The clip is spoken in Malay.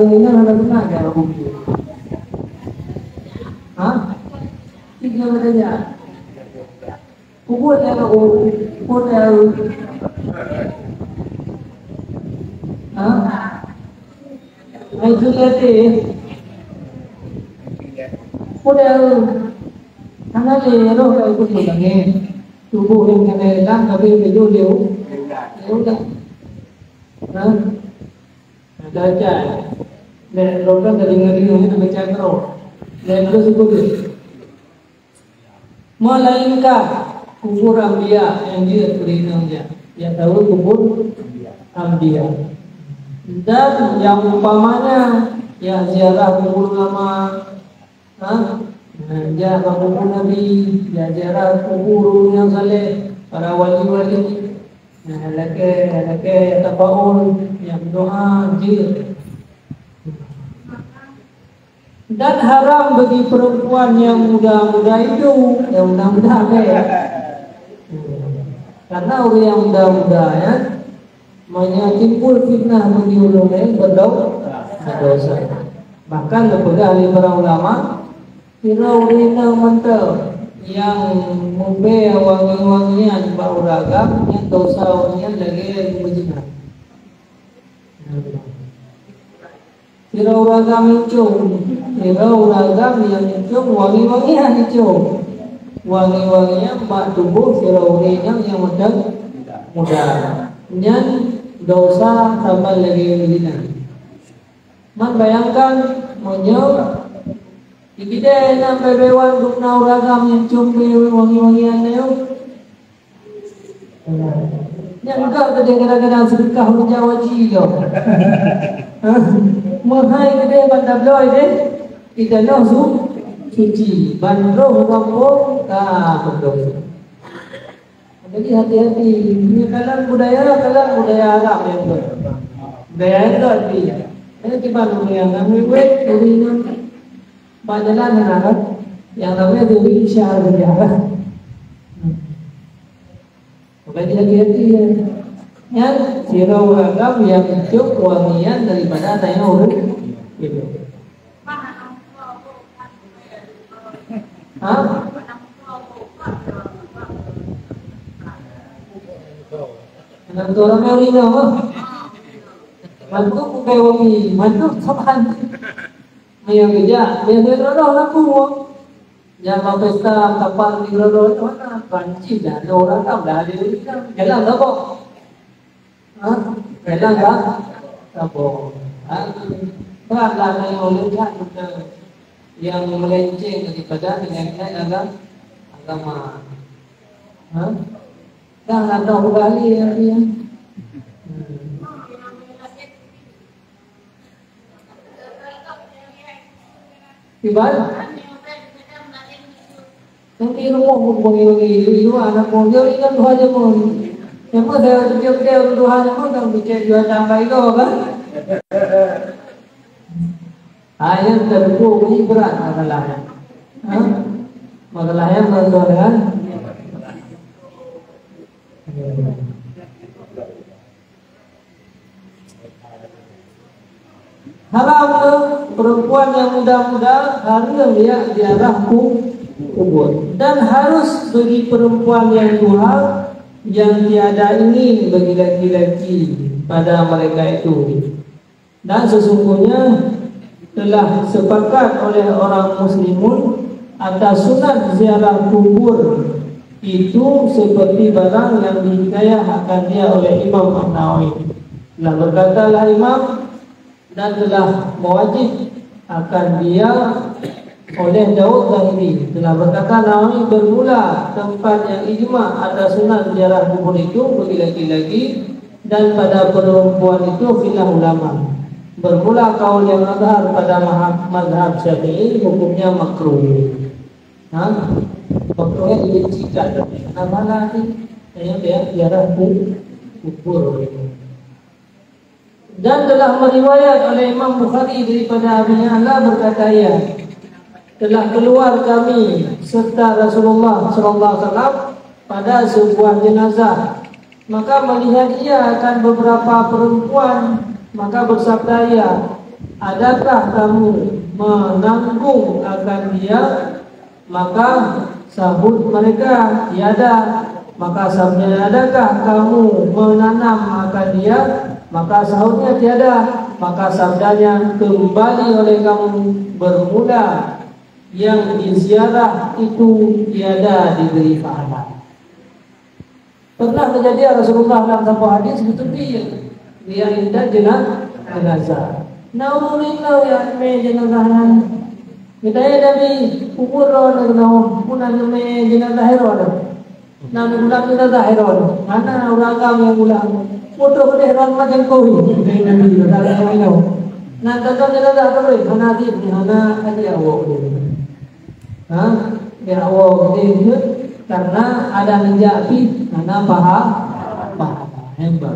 ini ada tenaga kubur. Hah? 3 derajat. Kubur ada kubur ada. Hah? Itu tadi. Udah karena lero kalau ikut mulangin tubuh yang kena lang tapi baju dia udah nah ada aja dan orang dari ngeri itu baca terus dan terus itu melainkan kubur ambia yang dia berinangnya yang tahu kubur ambia dan yang umpamanya ya ziarah kubur lama ziarah kubur Nabi, ziarah kubur yang saleh, para wali-wali, laki tafaul, yang doa, jil. Dan haram bagi perempuan yang muda-muda itu, yang muda-muda ya. Karena orang yang muda-muda ya, timbul fitnah bagi ulama yang berdosa. Bahkan kepada ahli para ulama Fir'auna mental yang mube wangi-wangian bau ragam yang dosa wangian lagi berzina. Fir'auna ragam yang cium wangi-wangian cium. Wangi-wangian mak tubuh Fir'auna yang muda. Yang dosa tambah lagi berzina. Man bayangkan menjauh Ikide sampai bewan guna uragam yang cumbe wangi-wangian leo. Yang enggak gede kadang-kadang sedekah uja wajib yo. Mahai gede bandar loy deh. Kita no suci. Bandro kampung berdosa. Jadi hati-hati. Ini kalian budaya Arab yang budaya itu artinya. Ini kita yang kami buat dari Panjalan yang namanya dari syahr berjalan. Maka hati-hati ya. Yang sirau ragam yang cukup wangian daripada tanya orang itu. Hah? Nanti orang Merino, mantu bukai wangi, mantu sopan. Yang kerja, biasa orang aku. Jangan pesta kapal di orang mana banci dah, orang tak dah ada di sana. Jalan tak kok? Jalan tak kok? Perlahan yang melihat yang melenceng daripada dengan agama. Dah ada kembali ya dia. Ibarat nanti rumah pun itu anak pun dia ikan dua aja pun yang mana dia dua aja pun tak bicara dua tambah itu kan ayat terbuka ini berat masalahnya masalahnya berat kan haram perempuan yang muda-muda harus dia ziarah kubur dan harus bagi perempuan yang duha yang tiada ingin bagi laki-laki pada mereka itu. Dan sesungguhnya telah sepakat oleh orang muslimun atas sunat ziarah kubur itu seperti barang yang dihikayahkan dia oleh Imam An-Nawawi. Telah berkatalah Imam dan telah mewajib akan dia oleh Daud Zahiri. Telah berkata Nawawi bermula tempat yang ijma atas sunat ziarah kubur itu bagi laki-laki dan pada perempuan itu khilaf ulama. Bermula kaul yang azhar pada mazhab Syafi'i hukumnya makruh. Makruhnya dibencikan. Kenapa nanti yang dia ziarah kubur itu. Dan telah meriwayat oleh Imam Bukhari daripada Abi Ya'la berkata ya telah keluar kami serta Rasulullah SAW pada sebuah jenazah maka melihat ia akan beberapa perempuan maka bersabda ia adakah kamu menanggung akan dia? Maka sahut mereka, tiada. Maka sabdanya, adakah kamu menanam akan dia? Maka sahutnya, tiada. Maka sabdanya, kembali oleh kamu bermula, yang diziarah itu tiada diberi pahala. Pernah kejadian Rasulullah dalam sebuah hadis betul dia indah jenazah. Naulillah ya me jenazah. Kita dari kubur orang kenal punan me jenazah heron. Nabi ulang jenazah heron. Mana orang kamu yang ulang? Foto heron macam koi. Nabi jenazah heron. Nah tentang jenazah apa boleh? Mana di mana aja awak ni. Ya awak ni karena ada menjapi karena paha hebat.